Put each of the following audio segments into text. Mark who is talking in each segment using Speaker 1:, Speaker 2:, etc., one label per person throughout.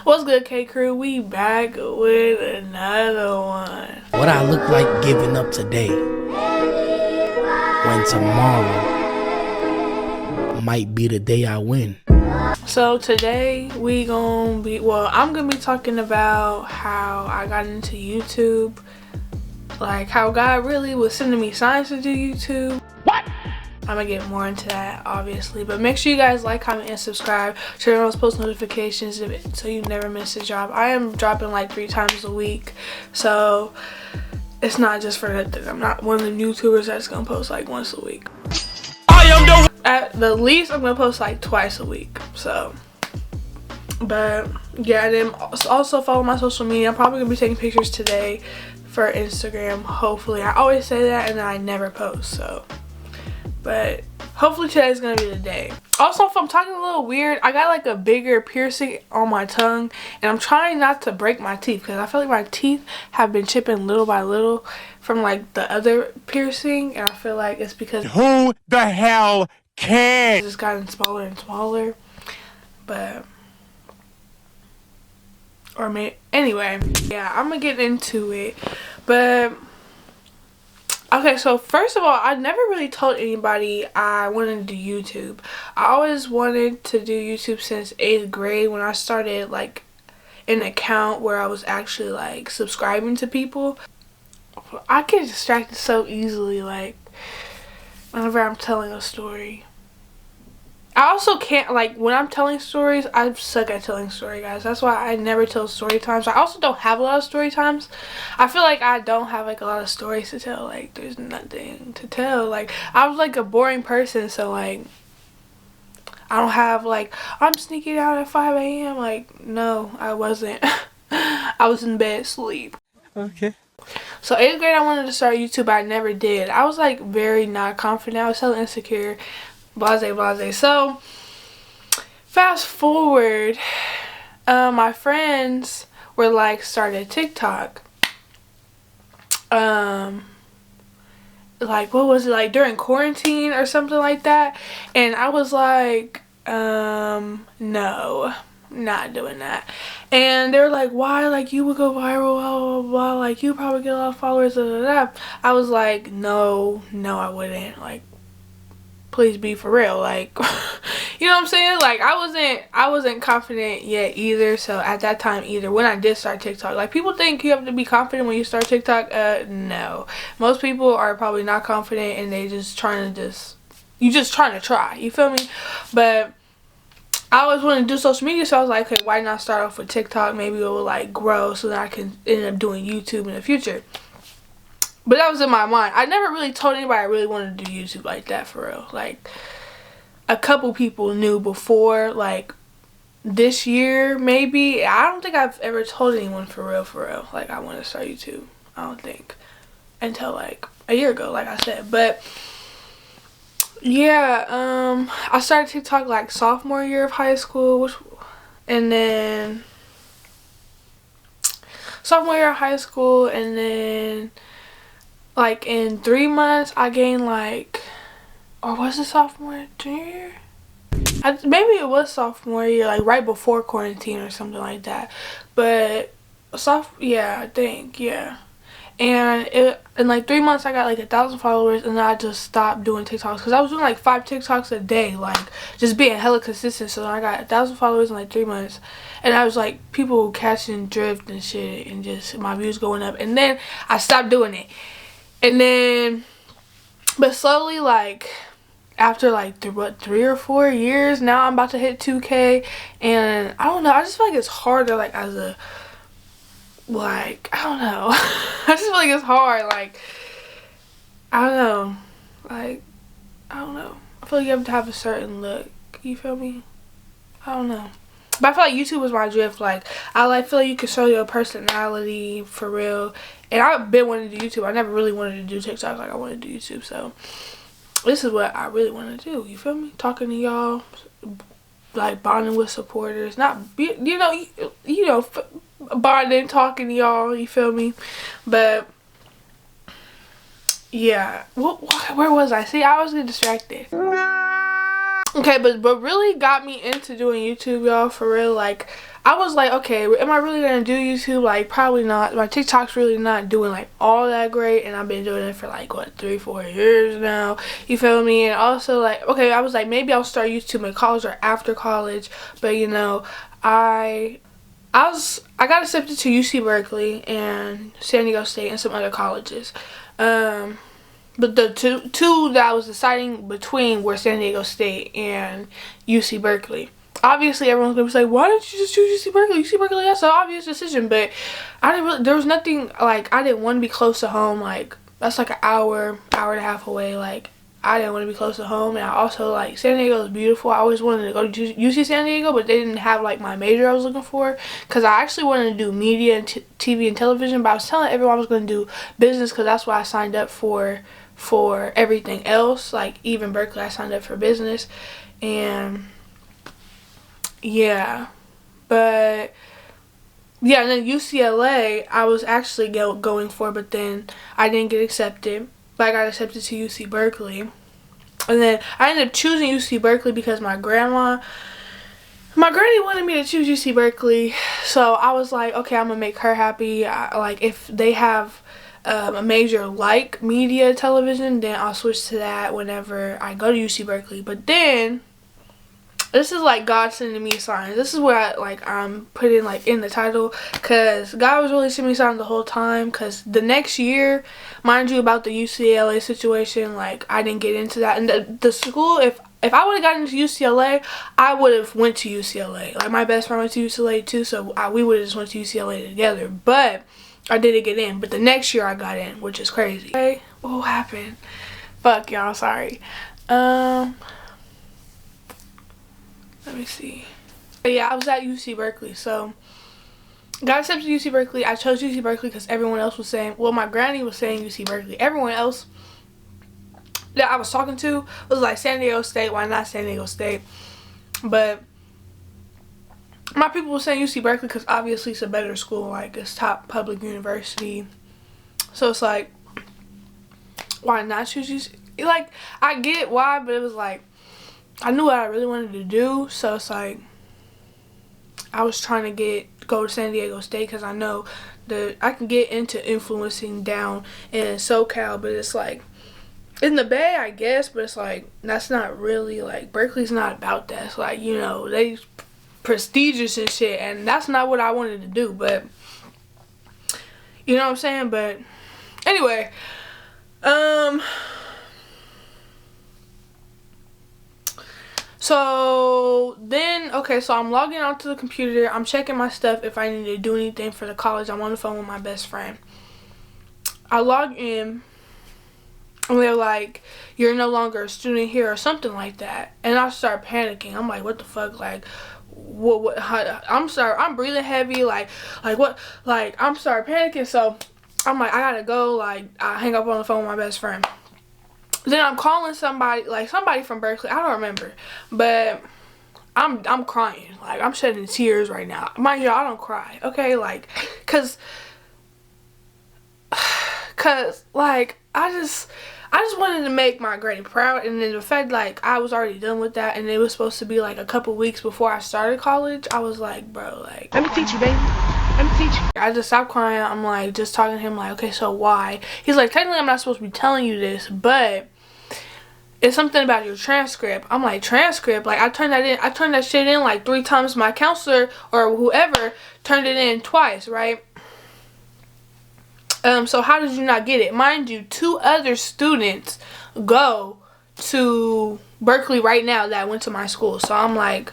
Speaker 1: What's good, K Crew? We back with another one.
Speaker 2: What I look like giving up today when tomorrow might be the day I win.
Speaker 1: So today I'm gonna be talking about how I got into YouTube, like how God really was sending me signs to do YouTube.
Speaker 2: What?
Speaker 1: I'm gonna get more into that, obviously, but make sure you guys like, comment, and subscribe. Turn on those post notifications so you never miss a drop. I am dropping like 3 times a week, so it's not just for nothing. I'm not one of the YouTubers that's gonna post like once a week. At the least, I'm gonna post like twice a week. So, but yeah, and then also follow my social media. I'm probably gonna be taking pictures today for Instagram. Hopefully, I always say that and then I never post. So. But hopefully today's gonna be the day. Also, if I'm talking a little weird, I got like a bigger piercing on my tongue, and I'm trying not to break my teeth because I feel like my teeth have been chipping little by little from like the other piercing, and I feel like it's because
Speaker 3: who the hell cares?
Speaker 1: It's just gotten smaller and smaller. But anyway, yeah, I'm gonna get into it. But okay, so first of all, I never really told anybody I wanted to do YouTube. I always wanted to do YouTube since 8th grade when I started like an account where I was actually like subscribing to people. I get distracted so easily, like whenever I'm telling a story. I also can't, like, when I'm telling stories, I suck at telling story, guys. That's why I never tell story times. I also don't have a lot of story times. I feel like I don't have, like, a lot of stories to tell. Like, there's nothing to tell. Like, I was, like, a boring person, so, like, I don't have, like, I'm sneaking out at 5 a.m. Like, no, I wasn't. I was in bed asleep.
Speaker 3: Okay.
Speaker 1: So, 8th grade, I wanted to start YouTube, but I never did. I was, like, very not confident. I was so insecure. Blase. So fast forward, my friends were like started TikTok. Like, what was it, like during quarantine or something like that, and I was like, no, not doing that. And they were like, why? Like, you would go viral, blah blah blah, like you probably get a lot of followers, blah, blah, blah. I was like, no, I wouldn't. Like, please be for real. Like, you know what I'm saying? Like, I wasn't confident yet either. So at that time either, when I did start TikTok, like, people think you have to be confident when you start TikTok. No, most people are probably not confident and they just trying to try, you feel me? But I always wanted to do social media, so I was like, okay, why not start off with TikTok? Maybe it will like grow so that I can end up doing YouTube in the future. But that was in my mind. I never really told anybody I really wanted to do YouTube like that, for real. Like, a couple people knew before, like, this year, maybe. I don't think I've ever told anyone for real, like, I want to start YouTube. I don't think. Until, like, a year ago, like I said. But, yeah, I started TikTok, like, sophomore year of high school. And then sophomore year of high school, and then like in 3 months I gained like, or was it sophomore, junior year? Maybe it was sophomore year, like right before quarantine or something like that. But yeah, I think, yeah. And in like 3 months I got like 1,000 followers, and then I just stopped doing TikToks because I was doing like 5 TikToks a day, like just being hella consistent. So then I got 1,000 followers in like 3 months, and I was like people catching drift and shit, and just my views going up. And then I stopped doing it. And then, but slowly, like, after like 3 or 4 years, now I'm about to hit 2K, and I don't know, I just feel like it's harder, like, as a, like, I don't know, I just feel like it's hard, like, I don't know, like, I don't know, I feel like you have to have a certain look, you feel me? I don't know. But I feel like YouTube was my drift. Like, I feel like you can show your personality for real. And I've been wanting to do YouTube. I never really wanted to do TikTok like I wanted to do YouTube. So this is what I really want to do. You feel me? Talking to y'all, like bonding with supporters. Not, you know, bonding, talking to y'all. You feel me? But yeah, where was I? See, I was getting distracted. Okay, but really got me into doing YouTube, y'all, for real. Like, I was like, okay, am I really gonna do YouTube? Like, probably not. My TikTok's really not doing like all that great, and I've been doing it for like what, 3-4 years now. You feel me? And also like, okay, I was like, maybe I'll start YouTube in college or after college. But you know, I got accepted to UC Berkeley and San Diego State and some other colleges. But the two that I was deciding between were San Diego State and UC Berkeley. Obviously, everyone's gonna be like, "Why didn't you just choose UC Berkeley? UC Berkeley, that's an obvious decision." But I didn't really. There was nothing like I didn't want to be close to home. Like that's like an hour and a half away. Like I didn't want to be close to home, and I also like San Diego is beautiful. I always wanted to go to UC San Diego, but they didn't have like my major I was looking for, because I actually wanted to do media and TV and television. But I was telling everyone I was going to do business, because that's what I signed up for everything else. Like even Berkeley, I signed up for business, and yeah, but yeah, and then UCLA I was actually going for, but then I didn't get accepted. But I got accepted to UC Berkeley, and then I ended up choosing UC Berkeley because my granny wanted me to choose UC Berkeley. So I was like, okay, I'm gonna make her happy. Like if they have a major like media television, then I'll switch to that whenever I go to UC Berkeley. But then this is like God sending me signs. This is what I'm putting like in the title, because God was really sending me signs the whole time. Because the next year, mind you, about the UCLA situation, like I didn't get into that. And the school, if I would have gotten into UCLA, I would have went to UCLA. Like my best friend went to UCLA too, so we would have just went to UCLA together. But I didn't get in. But the next year I got in, which is crazy. Okay, what happened? Fuck y'all, sorry. Let me see. But yeah, I was at UC Berkeley, so got accepted to UC Berkeley. I chose UC Berkeley because everyone else was saying, well, my granny was saying UC Berkeley. Everyone else that I was talking to was like San Diego State. Why not San Diego State? But my people were saying UC Berkeley because obviously it's a better school. Like it's top public university. So it's like, why not choose UC? Like I get why, but it was like, I knew what I really wanted to do, so it's like I was trying to go to San Diego State, because I know that I can get into influencing down in SoCal, but it's like in the Bay, I guess, but it's like that's not really like Berkeley's not about that. It's like, you know, they prestigious and shit, and that's not what I wanted to do. But you know what I'm saying? But anyway, so then, okay, so I'm logging onto the computer. I'm checking my stuff if I need to do anything for the college. I'm on the phone with my best friend. I log in, and they're like, you're no longer a student here or something like that. And I start panicking. I'm like, what the fuck? Like, what, I'm breathing heavy. Like what? Like, I'm start panicking. So I'm like, I gotta go. Like, I hang up on the phone with my best friend. Then I'm calling somebody from Berkeley. I don't remember, but I'm crying. Like I'm shedding tears right now. Mind you, I don't cry, okay? Like, cause like I just wanted to make my granny proud, and then the fact like I was already done with that, and it was supposed to be like a couple weeks before I started college. I was like, bro, like let me teach you, baby. Let me teach you. I just stopped crying. I'm like just talking to him like, okay, so why? He's like, technically I'm not supposed to be telling you this, but it's something about your transcript. I'm like, transcript? Like I turned that shit in like 3 times. My counselor or whoever turned it in twice, right? So how did you not get it? Mind you, 2 other students go to Berkeley right now that went to my school. So I'm like,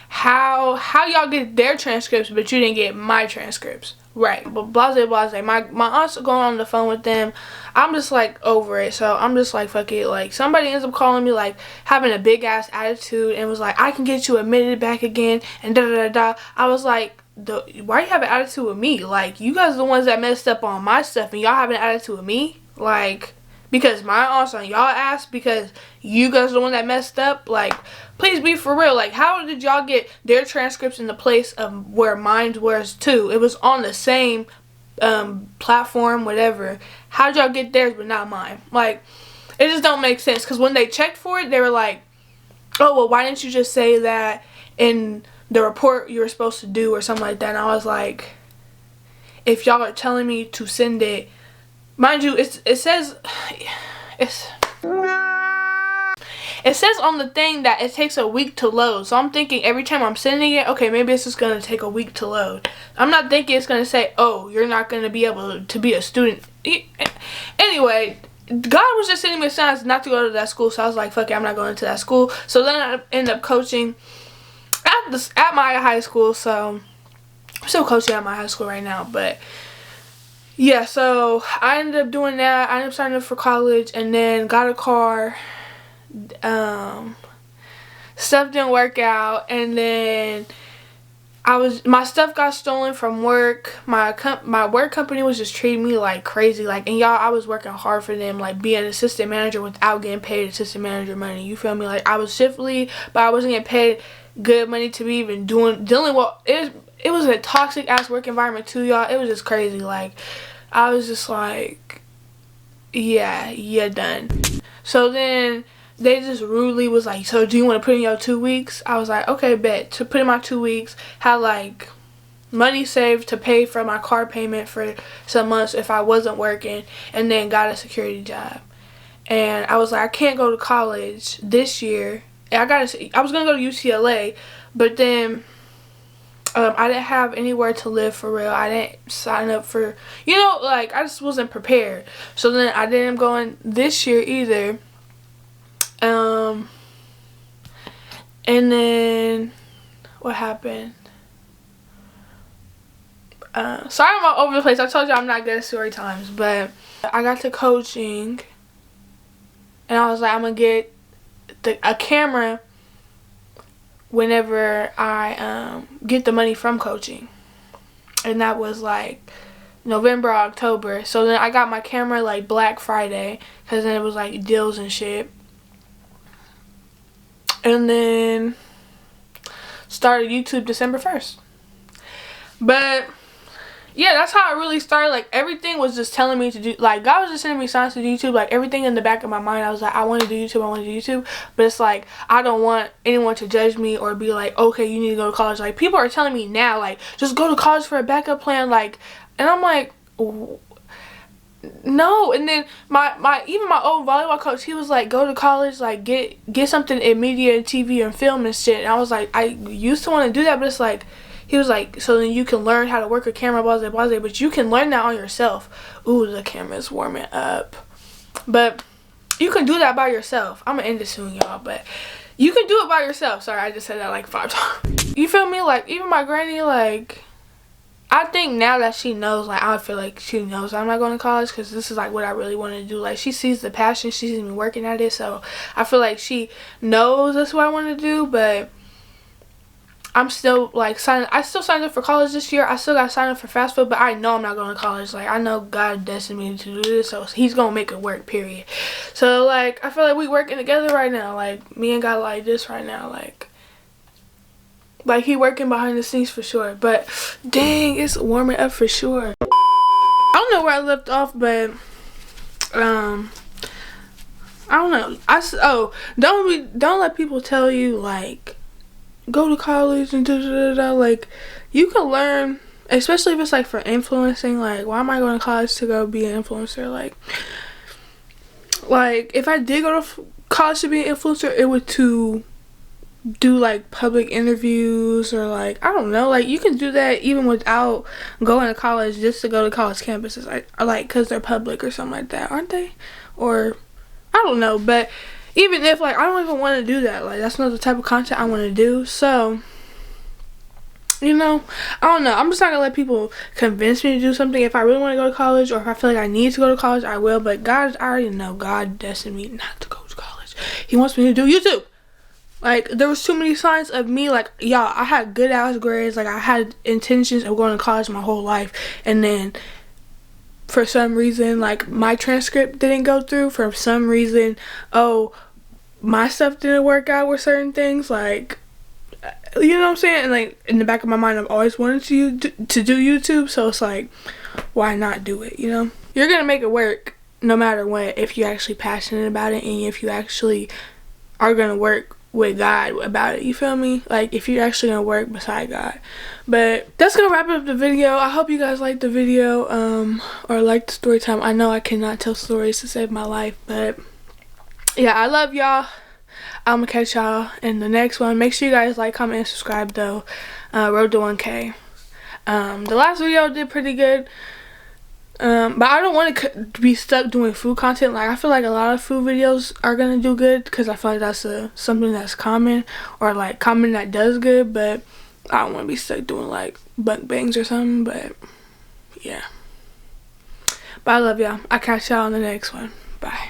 Speaker 1: how y'all get their transcripts but you didn't get my transcripts? Right, but blase. My aunt's going on the phone with them. I'm just like over it, so I'm just like, fuck it. Like somebody ends up calling me like having a big ass attitude and was like, I can get you admitted back again and da da da da. I was like, why you have an attitude with me? Like you guys are the ones that messed up on my stuff and y'all have an attitude with me? Like because my aunt's on y'all ass because you guys are the one that messed up? Like please be for real. Like how did y'all get their transcripts in the place of where mine was too? It was on the same platform, whatever. How did y'all get theirs but not mine? Like it just don't make sense. Because when they checked for it, they were like, oh, well, why didn't you just say that in the report you were supposed to do or something like that? And I was like, if y'all are telling me to send it, mind you, it says on the thing that it takes a week to load. So I'm thinking every time I'm sending it, okay, maybe it's just going to take a week to load. I'm not thinking it's going to say, oh, you're not going to be able to be a student. Anyway, God was just sending me signs not to go to that school. So I was like, fuck it, I'm not going to that school. So then I ended up coaching at my high school. So I'm still coaching at my high school right now. But yeah, so I ended up doing that. I ended up signing up for college and then got a car. Stuff didn't work out, and then my stuff got stolen from work. My work company was just treating me like crazy, like, and y'all, I was working hard for them, like being an assistant manager without getting paid assistant manager money. You feel me? Like, I was shift lead, but I wasn't getting paid good money to be even dealing with it was a toxic ass work environment too, y'all. It was just crazy. Like, I was just like, yeah, you're done. So then they just rudely was like, so do you want to put in your 2 weeks? I was like, okay, bet. To put in my 2 weeks, had like money saved to pay for my car payment for some months if I wasn't working, and then got a security job. And I was like, I can't go to college this year. And I was gonna go to UCLA, but then I didn't have anywhere to live for real. I didn't sign up for, you know, like, I just wasn't prepared. So then I didn't go in this year either. And then what happened? Sorry I'm all over the place. I told you I'm not good at story times, but I got to coaching and I was like, I'm gonna get a camera whenever I get the money from coaching. And that was like November or October. So then I got my camera like Black Friday, because then it was like deals and shit. And then started YouTube December 1st. But yeah, that's how it really started. Like, everything was just telling me to do, like, God was just sending me signs to do YouTube. Like, everything in the back of my mind, I was like, I want to do YouTube, I want to do YouTube. But it's like, I don't want anyone to judge me or be like, okay, you need to go to college. Like, people are telling me now, like, just go to college for a backup plan. Like, and I'm like, no. And then even my old volleyball coach, he was like, go to college, like, get something in media and TV and film and shit. And I was like, I used to want to do that, but it's like, he was like, so then you can learn how to work a camera, blah, blah, blah, but you can learn that on yourself. Ooh, the camera's warming up. But you can do that by yourself. I'm gonna end it soon, y'all, but you can do it by yourself. Sorry, I just said that like 5 times. You feel me? Like, even my granny, like, I think now that she knows, like, I feel like she knows I'm not going to college, because this is like what I really want to do. Like, she sees the passion, she sees me working at it, so I feel like she knows that's what I want to do. But I'm still like I still signed up for college this year. I still got signed up for fast food, but I know I'm not going to college. Like, I know God destined me to do this, so he's gonna make it work, period. So like, I feel like we working together right now. Like, me and God like this right now. Like he working behind the scenes for sure. But dang, it's warming up for sure. I don't know where I left off, but I don't know. Don't let people tell you like, go to college and da da da da. Like, you can learn, especially if it's like for influencing. Like, why am I going to college to go be an influencer? Like if I did go to college to be an influencer, it would to do like public interviews, or like, I don't know, like you can do that even without going to college, just to go to college campuses, like because they're public or something like that, aren't they? Or I don't know. But even if, like, I don't even want to do that, like, that's not the type of content I want to do. So, you know, I don't know. I'm just not gonna let people convince me to do something. If I really want to go to college, or if I feel like I need to go to college, I will. But I already know God destined me not to go to college. He wants me to do YouTube. Like, there was too many signs of me, like, y'all, I had good ass grades, like, I had intentions of going to college my whole life, and then for some reason, like, my transcript didn't go through. For some reason, oh, my stuff didn't work out with certain things, like, you know what I'm saying? And like, in the back of my mind, I've always wanted to do YouTube, so it's like, why not do it, you know? You're gonna make it work no matter what, if you're actually passionate about it and if you actually are gonna work with God about it, you feel me? Like, if you're actually gonna work beside God. But that's gonna wrap up the video. I hope you guys liked the video, or liked the story time. I know I cannot tell stories to save my life, but yeah, I love y'all. I'm gonna catch y'all in the next one. Make sure you guys like, comment, and subscribe though. Road to 1K. The last video did pretty good. But I don't want to be stuck doing food content. Like, I feel like a lot of food videos are gonna do good because I feel like that's something that's common, or like common that does good. But I don't want to be stuck doing like mukbangs or something. But yeah. But I love y'all. I'll catch y'all on the next one. Bye.